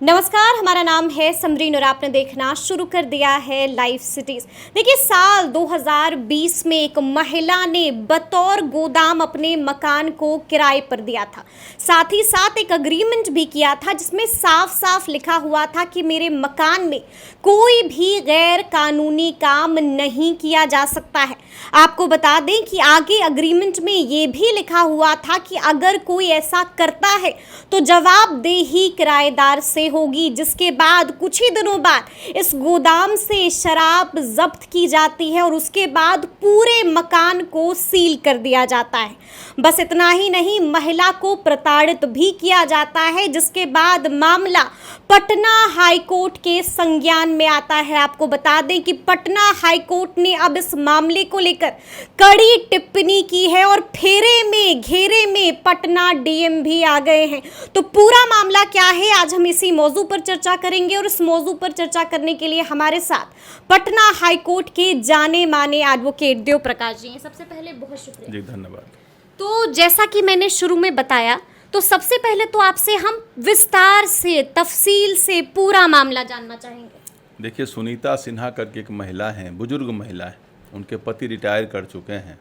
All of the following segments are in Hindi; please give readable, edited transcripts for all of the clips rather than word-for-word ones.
नमस्कार, हमारा नाम है समरीन और आपने देखना शुरू कर दिया है लाइव सिटीज। देखिए, साल 2020 में एक महिला ने बतौर गोदाम अपने मकान को किराए पर दिया था। साथ ही साथ एक अग्रीमेंट भी किया था जिसमें साफ साफ लिखा हुआ था कि मेरे मकान में कोई भी गैर कानूनी काम नहीं किया जा सकता है। आपको बता दें कि आगे अग्रीमेंट में ये भी लिखा हुआ था कि अगर कोई ऐसा करता है तो जवाबदेही किराएदार से होगी, जिसके बाद कुछ ही दिनों बाद इस गोदाम से शराब जब्त की जाती है और उसके बाद पूरे मकान को सील कर दिया जाता है। बस इतना ही नहीं, महिला को प्रताड़ित भी किया जाता है, जिसके बाद मामला पटना हाईकोर्ट के संज्ञान में आता है। आपको बता दें कि पटना हाईकोर्ट ने अब इस मामले को लेकर कड़ी टिप्पणी की है और घेरे में पटना डीएम भी आ गए हैं। तो पूरा मामला क्या है, आज हम इसी मौजू पर चर्चा करेंगे और इस मौजू पर चर्चा करने के लिए हमारे साथ पटना हाईकोर्ट के जाने माने एडवोकेट देव प्रकाश जी हैं। सबसे पहले बहुत शुक्रिया जी, धन्यवाद। तो जैसा कि मैंने शुरू में बताया, तो सबसे पहले तो आपसे हम विस्तार से तफसील से पूरा मामला जानना चाहेंगे। देखिए, सुनीता सिन्हा करके एक महिला हैं, बुजुर्ग महिला है। उनके पति रिटायर कर चुके हैं।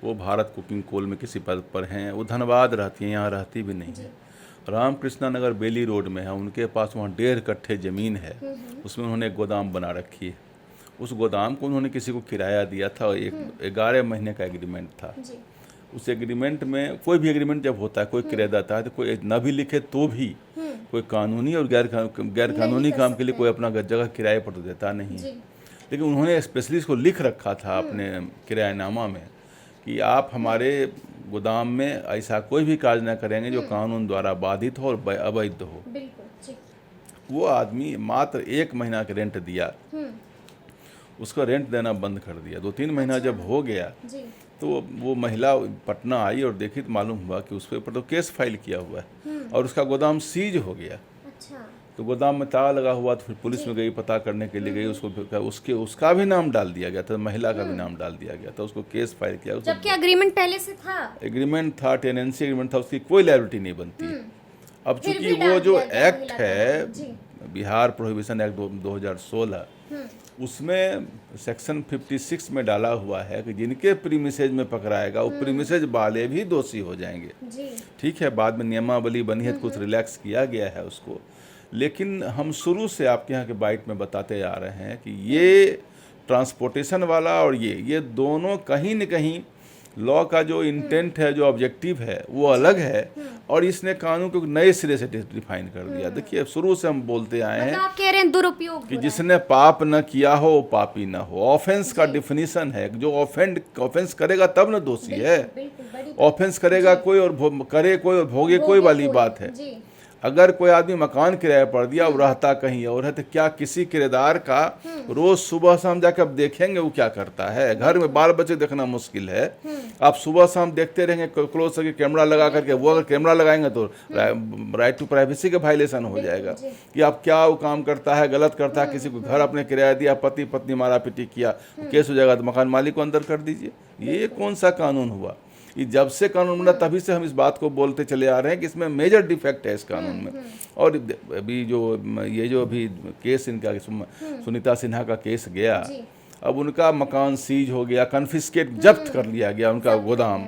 वो भारत कुकिंग कोल में किसी पद पर हैं। वो धनबाद रहती हैं, यहाँ रहती भी नहीं है। रामकृष्णा नगर बेली रोड में है। उनके पास वहाँ 1.5 कट्ठे ज़मीन है। उसमें उन्होंने एक गोदाम बना रखी है। उस गोदाम को उन्होंने किसी को किराया दिया था। एक 11 महीने का एग्रीमेंट था। उस एग्रीमेंट में, कोई भी एग्रीमेंट जब होता है, कोई किराया देता है तो कोई न भी लिखे तो भी कोई कानूनी और गैर कानूनी काम के लिए कोई अपना जगह किराए पर तो देता नहीं है। लेकिन उन्होंने स्पेशली इसको लिख रखा था अपने किरायानामा में कि आप हमारे गोदाम में ऐसा कोई भी कार्य न करेंगे जो कानून द्वारा बाधित हो और अवैध हो। वो आदमी मात्र 1 महीना का रेंट दिया, उसका रेंट देना बंद कर दिया। 2-3 महीना जब हो गया तो वो महिला पटना आई और देखी तो मालूम हुआ कि उस पर तो केस फाइल किया हुआ है और उसका गोदाम सीज हो गया। तो गोदाम में ताला लगा हुआ, तो फिर पुलिस में गई, पता करने के लिए गई। उसका भी नाम डाल दिया गया था, महिला का भी नाम डाल दिया गया था। उसको केस फाइल किया। जबकि एग्रीमेंट पहले से था। एग्रीमेंट था, टेनेंसी एग्रीमेंट था, उसकी कोई लायबिलिटी नहीं बनती। अब चूंकि वो जो एक्ट है, बिहार प्रोहिबिशन एक्ट 2016, उसमें सेक्शन 56 में डाला हुआ है कि जिनके प्रीमिसेज में पकड़ाएगा वो प्रीमिसेज वाले भी दोषी हो जाएंगे। ठीक है, बाद में नियमावली बनी है, कुछ रिलैक्स किया गया है उसको। लेकिन हम शुरू से आपके यहाँ के बाइट में बताते आ रहे हैं कि ये ट्रांसपोर्टेशन वाला और ये दोनों कहीं न कहीं लॉ का जो इंटेंट है, जो ऑब्जेक्टिव है, वो अलग है और इसने कानून को नए सिरे से डिफाइन कर दिया। देखिए, शुरू से हम बोलते आए हैं, आप कह रहे हैं दुरुपयोग कि जिसने पाप न किया हो वो पापी न हो। ऑफेंस का डिफिनीशन है, जो ऑफेंस करेगा तब न दोषी है। ऑफेंस करेगा कोई और करे कोई और भोगे कोई वाली बात है। अगर कोई आदमी मकान किराए पर दिया और रहता कहीं और है, तो क्या किसी किराएदार का रोज सुबह शाम जाकर आप देखेंगे वो क्या करता है? घर में बाल बच्चे देखना मुश्किल है, आप सुबह शाम देखते रहेंगे क्लोज करके कैमरा लगा करके। वो अगर कैमरा लगाएंगे तो राइट टू प्राइवेसी का वायलेशन हो जाएगा कि आप क्या वो काम करता है, गलत करता है। किसी को घर अपने किराया दिया, पति पत्नी मारा पीटी किया, केस हो जाएगा तो मकान मालिक को अंदर कर दीजिए। ये कौन सा कानून हुआ? ये जब से कानून बना तभी से हम इस बात को बोलते चले आ रहे हैं कि इसमें मेजर डिफेक्ट है इस कानून में। और अभी जो अभी केस इनका सुनीता सिन्हा का केस गया, अब उनका मकान सीज हो गया, कन्फिस्केट जब्त कर लिया गया उनका गोदाम।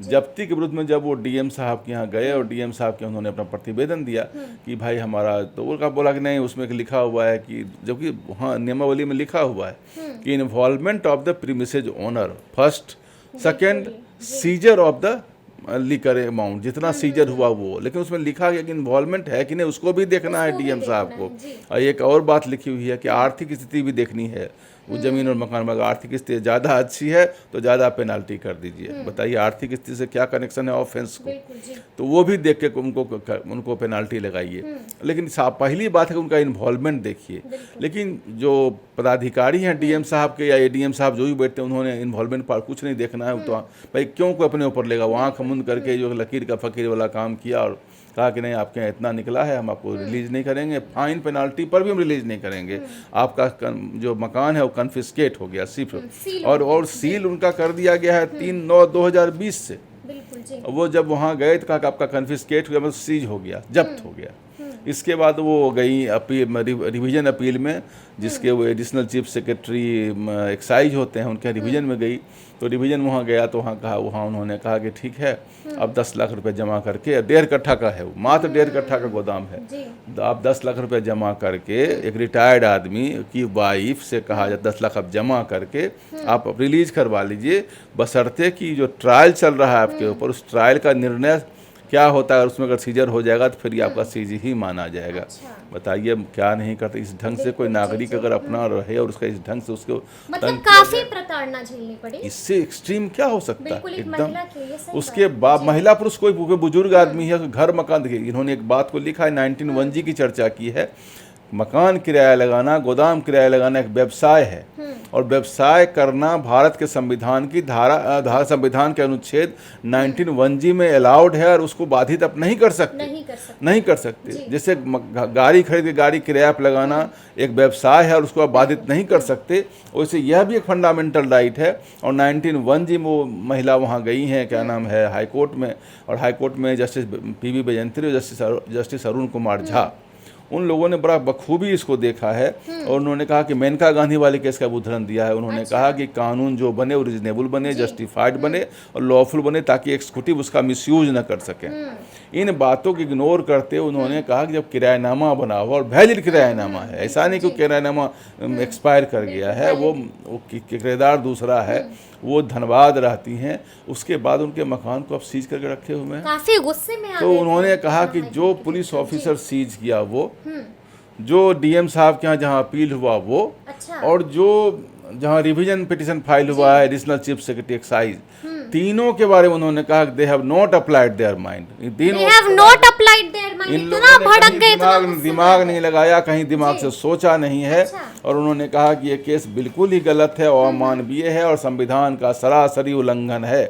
जब्ती के विरुद्ध में जब वो डीएम साहब के यहाँ गए और डीएम साहब के उन्होंने अपना प्रतिवेदन दिया कि भाई हमारा, तो उनका बोला कि नहीं, उसमें लिखा हुआ है कि, जबकि हाँ नियमावली में लिखा हुआ है कि involvement of the premises owner first, second scissor of the liquor amount, जितना सीजर हुआ वो। लेकिन उसमें लिखा गया कि इन्वॉल्वमेंट है कि नहीं, उसको भी देखना है डीएम साहब को। और एक और बात लिखी हुई है कि आर्थिक स्थिति भी देखनी है। वो जमीन और मकान में अगर आर्थिक स्थिति ज़्यादा अच्छी है तो ज़्यादा पेनाल्टी कर दीजिए। बताइए आर्थिक स्थिति से क्या कनेक्शन है ऑफेंस को? तो वो भी देख के उनको पेनाल्टी लगाइए। लेकिन पहली बात है कि उनका इन्वॉल्वमेंट देखिए। लेकिन जो पदाधिकारी हैं डीएम साहब के या एडीएम साहब जो भी बैठते हैं, उन्होंने इन्वॉल्वमेंट पर कुछ नहीं देखना है। तो भाई क्यों को अपने ऊपर लेगा? वो आँख मुंद करके जो लकीर का फकीर वाला काम किया और कहा कि नहीं, आपके यहाँ इतना निकला है, हम आपको रिलीज नहीं करेंगे, फाइन पेनाल्टी पर भी हम रिलीज नहीं करेंगे। आपका जो मकान है वो कन्फिस्केट हो गया सिर्फ, और सील उनका कर दिया गया है 3/9/2020 से। वो जब वहाँ गए तो कहा कि आपका कन्फिस्केट हो गया, मतलब सीज हो गया, जब्त हो गया। इसके बाद वो गई अपील, रिवीजन अपील में, जिसके वो एडिशनल चीफ सेक्रेटरी एक्साइज होते हैं, उनके रिवीजन में गई। तो रिवीजन वहाँ गया तो वहाँ उन्होंने कहा कि ठीक है, अब 10 लाख रुपए जमा करके, 1.5 कट्ठा का है वो, मात्र 1.5 कट्ठा का गोदाम है, तो आप 10 लाख रुपए जमा करके, एक रिटायर्ड आदमी की वाइफ से कहा जाए 10 लाख आप जमा करके आप रिलीज करवा लीजिए, बशर्ते कि जो ट्रायल चल रहा है आपके ऊपर, उस ट्रायल का निर्णय क्या होता है, उसमें अगर सीजर हो जाएगा तो फिर ये आपका सीज ही माना जाएगा। बताइए क्या नहीं करते इस ढंग से कोई नागरिक अगर अपना रहे और उसका इस ढंग से उसको मतलब काफी प्रताड़ना झेलनी पड़ी। इससे एक्सट्रीम क्या हो सकता है एकदम। उसके बाद महिला पुरुष कोई बुजुर्ग आदमी है, घर मकान, देखिए इन्होंने एक बात को लिखा है, 1901G की चर्चा की है, मकान किराया लगाना, गोदाम किराया लगाना एक व्यवसाय है, और व्यवसाय करना भारत के संविधान की संविधान के अनुच्छेद 1901G में अलाउड है, और उसको बाधित आप नहीं कर सकते। जैसे गाड़ी खरीद के गाड़ी किराया पर लगाना एक व्यवसाय है और उसको आप बाधित नहीं कर सकते, वैसे यह भी एक फंडामेंटल राइट है। और 1901G में वो महिला वहाँ गई हैं, क्या नाम है, हाईकोर्ट में, और हाईकोर्ट में जस्टिस PV बेजंत्री और जस्टिस अरुण कुमार झा, उन लोगों ने बड़ा बखूबी इसको देखा है, और उन्होंने कहा कि मेनका गांधी वाले केस का उदाहरण दिया है। उन्होंने कहा कि कानून जो बने वो रीजनेबल बने, जस्टिफाइड बने और लॉफुल बने, ताकि एग्जीक्यूटिव उसका मिसयूज न कर सके। इन बातों को इग्नोर करते उन्होंने कहा कि जब किरायानामा बना हुआ और वैलिड किरायानामा है, ऐसा नहीं कि किरायानामा एक्सपायर कर गया है, वो किराएदार दूसरा है, वो धनबाद रहती हैं, उसके बाद उनके मकान को अब सीज करके रखे हुए हैं, काफी गुस्से में। तो उन्होंने कहा कि जो पुलिस ऑफिसर सीज किया वो, जो DM साहब के यहाँ जहाँ अपील हुआ वो, और जो जहाँ रिवीजन पिटीशन फाइल हुआ है एडिशनल चीफ सेक्रेटरी एक्साइज, तीनों के बारे में उन्होंने कहा they have not applied their mind. इन लोगों ने कहीं दिमाग नहीं लगाया, कहीं दिमाग से सोचा नहीं है, और उन्होंने कहा कि ये केस बिल्कुल ही गलत है और अमानवीय है और संविधान का सरासरी उल्लंघन है।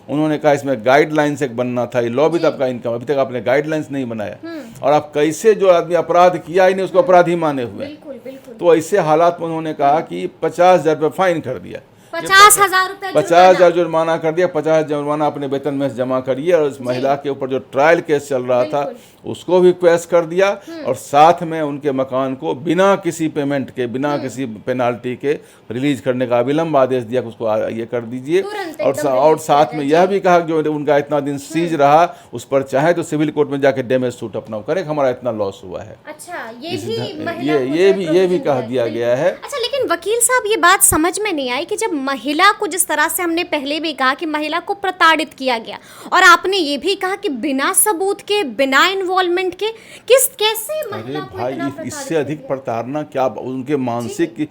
उन्होंने कहा इसमें गाइडलाइंस एक बनना था, ये लॉ भी आपका इनकम, अभी तक आपने गाइडलाइंस नहीं बनाया, और आप कैसे जो आदमी अपराध किया ही नहीं उसको अपराधी माने हुए। तो ऐसे हालात में उन्होंने कहा कि 50,000 रुपये फाइन कर दिया, 50,000 जुर्माना कर दिया, 50,000 जुर्माना अपने वेतन में जमा करिए, और उस महिला के ऊपर जो ट्रायल केस चल रहा था उसको भी क्वेश कर दिया, और साथ में उनके मकान को बिना किसी पेमेंट के, बिना किसी पेनाल्टी के रिलीज करने का अविलंब आदेश दिया कि उसको ये कर दीजिए, और साथ में यह भी कहा कि जो उनका इतना दिन सीज रहा उस पर चाहे तो सिविल कोर्ट में जाके डैमेज सूट अपना करे, हमारा इतना लॉस हुआ है। अच्छा, ये भी कह दिया गया है। अच्छा, लेकिन वकील साहब ये बात समझ में नहीं आई कि जब महिला को, जिस तरह से हमने पहले भी कहा कि महिला को प्रताड़ित किया गया, और आपने ये भी कहा कि बिना सबूत के, बिना इन्वॉल्वमेंट के, कैसे महिला को इतना प्रताड़ित, इससे अधिक प्रताड़ना क्या उनके मानसिक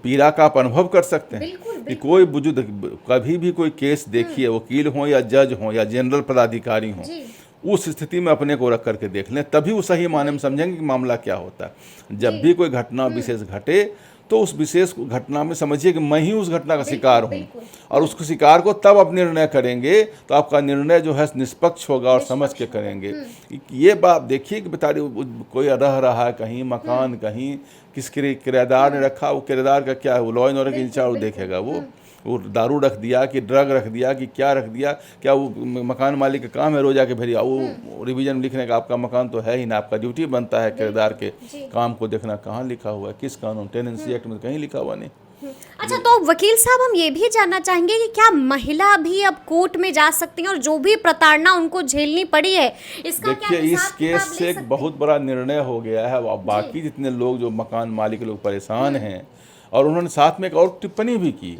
पीड़ा का आप अनुभव कर सकते हैं कि कोई बुजुर्ग कभी भी कोई केस देखिए, वकील हो या जज हो या जनरल पदाधिकारी हो, उस स्थिति में अपने को रख करके देख लें, तभी वो सही माने में समझेंगे कि मामला क्या होता है। जब भी कोई घटना विशेष घटे तो उस विशेष घटना में समझिए कि मैं ही उस घटना का शिकार हूँ, और उसको शिकार को तब आप निर्णय करेंगे तो आपका निर्णय जो है निष्पक्ष होगा और समझ के करेंगे। ये बात देखिए कि बता कोई रह रहा है कहीं मकान, कहीं किस किराएदार ने रखा, वो किराएदार का क्या है, वो लॉ एंड ऑर्डर के इंचार्ज देखेगा, वो दारू रख दिया कि ड्रग रख दिया कि क्या रख दिया, क्या वो मकान मालिक का काम है रोज आके भेजिए, वो रिवीजन लिखने का आपका मकान तो है ही ना, आपका ड्यूटी बनता है किराएदार के काम को देखना, कहाँ लिखा हुआ है, किस कानून, टेनेंसी एक्ट में कहीं लिखा हुआ नहीं। अच्छा, तो वकील साहब हम ये भी जानना चाहेंगे कि क्या महिला भी अब कोर्ट में जा सकती हैं, और जो भी प्रताड़ना उनको झेलनी पड़ी है इसका देखिए इस केस से एक बहुत बड़ा निर्णय हो गया है। अब बाकी जितने लोग जो मकान मालिक लोग परेशान हैं, और उन्होंने साथ में एक और टिप्पणी भी की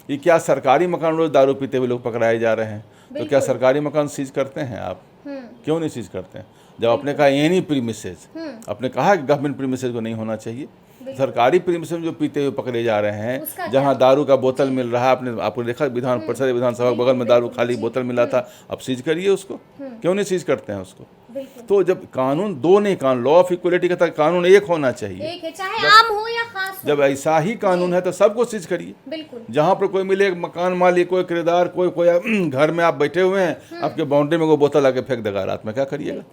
कि क्या सरकारी मकान रोज दारू पीते हुए लोग पकड़ाए जा रहे हैं, तो क्या सरकारी मकान सीज करते हैं आप? क्यों नहीं सीज करते हैं? जब आपने कहा एनी प्रीमिसेस, आपने कहा कि गवर्नमेंट प्रीमिसेस को नहीं होना चाहिए, सरकारी प्रीमिसेस में जो पीते हुए पकड़े जा रहे हैं, जहां दारू का बोतल मिल रहा है, आपने देखा विधान परिषद विधानसभा के बगल में दारू खाली बोतल मिला था, अब सीज करिए उसको, क्यों नहीं सीज करते हैं उसको? तो जब कानून दो नहीं, कानून लॉ ऑफ इक्वलिटी का कानून एक होना चाहिए, चाहे आम हो या खास हो। जब ऐसा ही कानून है तो सबको सीज करिए। जहाँ पर कोई मिले, मकान मालिक, कोई किराएदार, कोई घर में आप बैठे हुए हैं, आपके बाउंड्री में कोई बोतल आके फेंक देगा, रात में क्या करिएगा?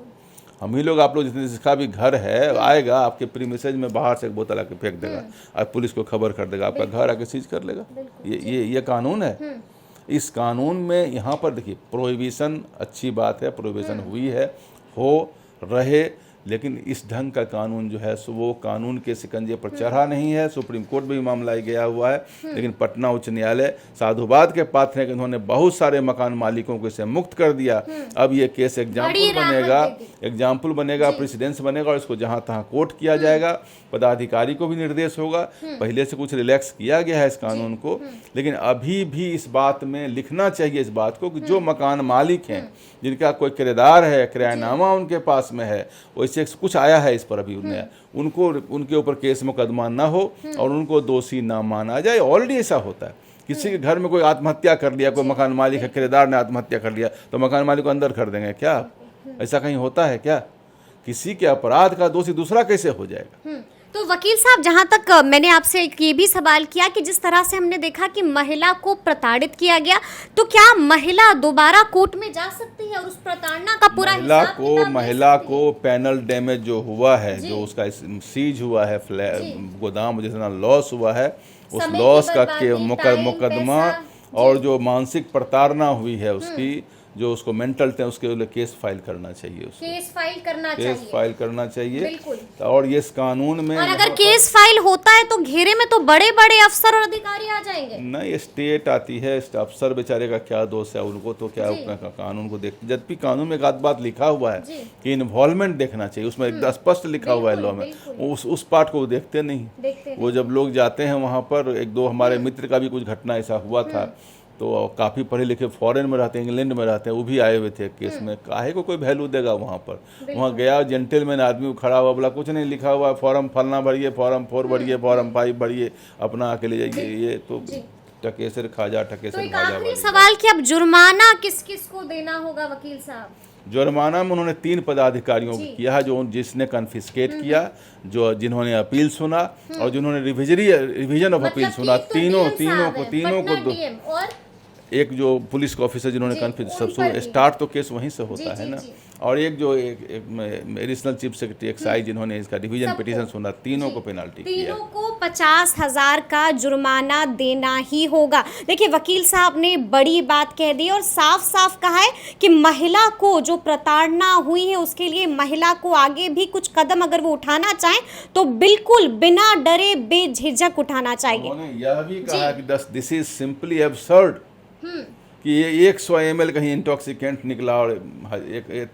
हम ही लोग, आप लोग जिसका भी घर है आएगा आपके प्रीमिसेस में बाहर से एक बोतल आके फेंक देगा, और पुलिस को खबर कर देगा, आपका घर आके सीज कर लेगा। ये कानून है। इस कानून में यहाँ पर देखिए प्रोहिबिशन अच्छी बात है, प्रोहिबिशन हुई है, हो रहे, लेकिन इस ढंग का कानून जो है सो वो कानून के शिकंजे पर चढ़ा नहीं है। सुप्रीम कोर्ट में भी मामला गया हुआ है, लेकिन पटना उच्च न्यायालय साधुवाद के पात्र है कि उन्होंने बहुत सारे मकान मालिकों को इसे मुक्त कर दिया। अब ये केस एग्जाम्पल बनेगा, प्रेसिडेंस बनेगा और इसको जहां तहां कोर्ट किया जाएगा। पदाधिकारी को भी निर्देश होगा, पहले से कुछ रिलैक्स किया गया है इस कानून को, लेकिन अभी भी इस बात में लिखना चाहिए इस बात को कि जो मकान मालिक हैं जिनका कोई किराएदार है, किरायानामा उनके पास में है, वैसे कुछ आया है इस पर अभी उनको उनके ऊपर केस मुकदमा ना हो और उनको दोषी ना माना जाए। ऑलरेडी ऐसा होता है, किसी के घर में कोई आत्महत्या कर लिया, कोई मकान मालिक है, किराएदार ने आत्महत्या कर लिया, तो मकान मालिक को अंदर कर देंगे क्या? ऐसा कहीं होता है क्या? किसी के अपराध का दोषी दूसरा कैसे हो जाएगा? तो वकील साहब, जहां तक मैंने आपसे ये भी सवाल किया कि जिस तरह से हमने देखा कि महिला को प्रताड़ित किया गया, तो क्या महिला दोबारा कोर्ट में जा सकती है और उस प्रताड़ना का पूरा महिला को पैनल डैमेज जो हुआ है, जो उसका सीज हुआ है गोदाम, जितना लॉस हुआ है, उस लॉस का मुकदमा और जो मानसिक प्रताड़ना हुई है उसकी, जो उसको मेंटल थे, उसके लिए केस फाइल करना चाहिए, केस फाइल करना चाहिए। और ये इस कानून में, और अगर केस फाइल होता है तो घेरे में तो बड़े बड़े अफसर और अधिकारी आ जाएंगे। नहीं, स्टेट आती है, अफसर बेचारे का क्या दोष है, उनको तो क्या कानून को देख, जबकि कानून में एक बात लिखा हुआ है कि इन्वॉल्वमेंट देखना चाहिए, उसमें एकदम स्पष्ट लिखा हुआ है लॉ में, उस पार्ट को देखते नहीं। वो जब लोग जाते हैं वहाँ पर, एक दो हमारे मित्र का भी कुछ घटना ऐसा हुआ था, तो काफ़ी पढ़े लिखे फॉरेन में रहते हैं, इंग्लैंड में रहते हैं, वो भी आए हुए थे केस में। काहे को कोई वैल्यू देगा वहाँ पर? वहाँ गया जेंटलमैन आदमी खड़ा हुआ, बोला कुछ नहीं लिखा हुआ, फॉर्म फलना भरिए, फॉर्म 4 भरिए, फॉर्म 5 भरिए, अपना आके ले जाइए। ये तो टकेसर खाजा सवाल कि अब जुर्माना किस किस को देना होगा वकील साहब? जुर्माना में उन्होंने 3 पदाधिकारियों को किया है, जो जिसने कन्फिस्केट किया, जो जिन्होंने अपील सुना और जिन्होंने रिवीजन ऑफ अपील सुना, तीनों को एक जो पुलिस के ऑफिसर जिन्होंने कन्फिस्केट, स्टार्ट तो केस वहीं से होता है ना, और एक जो एडिशनल चीफ सेक्रेटरी एक्साइज जिन्होंने इसका डिवीजन पिटीशन सुना, तीनों को पेनल्टी किया। तीनों को 50,000 का जुर्माना देना ही होगा। देखिए वकील साहब ने बड़ी बात कह दी और साफ साफ कहा है कि महिला को जो प्रताड़ना हुई है उसके लिए महिला को आगे भी कुछ कदम अगर वो उठाना चाहें तो बिल्कुल बिना डरे बेझिझक उठाना चाहिए। उन्होंने यह भी कहा कि दिस इज सिंपली एब्सर्ड कि ये 100 ml कहीं इंटॉक्सिकेंट निकला और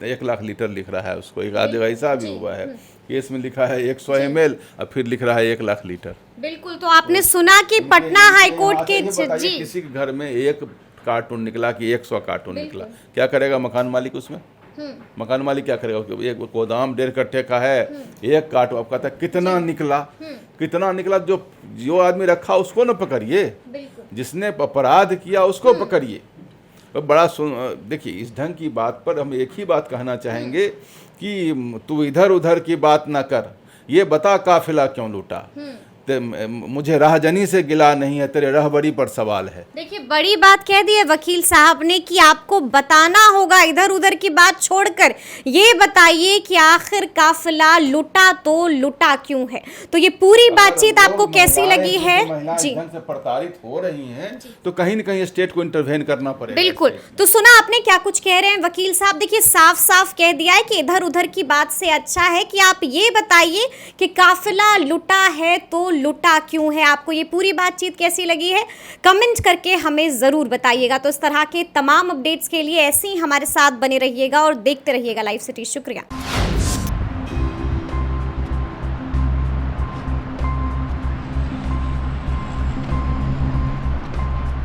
1 लाख लीटर लिख रहा है उसको। एक आधे ऐसा भी हुआ है, केस में लिखा है 100 ml और फिर लिख रहा है 1 लाख लीटर। बिल्कुल, तो आपने सुना कि पटना हाई कोर्ट के जी किसी के घर में 1 कार्टून निकला कि 100 कार्टून निकला, क्या करेगा मकान मालिक उसमें? मकान मालिक क्या करेगा? एक गोदाम 1.5 कट्ठे का है, 1 कार्टून, अब कहता है कितना निकला, जो आदमी रखा उसको न पकड़िए, जिसने अपराध किया उसको पकड़िए। बड़ा देखिए, इस ढंग की बात पर हम एक ही बात कहना चाहेंगे कि तू इधर उधर की बात ना कर, ये बता काफिला क्यों लूटा, मुझे राहजनी से गिला नहीं है, तेरे रहबरी पर सवाल है। देखिए बड़ी बात कह दी है वकील साहब ने कि आपको बताना होगा, इधर उधर की बात छोड़कर ये बताइए कि आखिर काफिला लुटा तो लुटा क्यों है। तो ये पूरी बातचीत आपको कैसी लगी है? जी, से प्रताड़ित हो रही हैं तो कहीं न कहीं स्टेट को इंटरवेन करना पड़ेगा। बिल्कुल, तो सुना आपने क्या कुछ कह रहे हैं वकील साहब। देखिए साफ साफ कह दिया है कि इधर उधर की बात से अच्छा है कि आप ये बताइए कि काफिला लुटा है तो लुटा क्यों है। आपको ये पूरी बातचीत कैसी लगी है कमेंट करके हमें ज़रूर बताइएगा। तो इस तरह के तमाम अपडेट्स के लिए ऐसे ही हमारे साथ बने रहिएगा और देखते रहिएगा लाइव सिटी। शुक्रिया।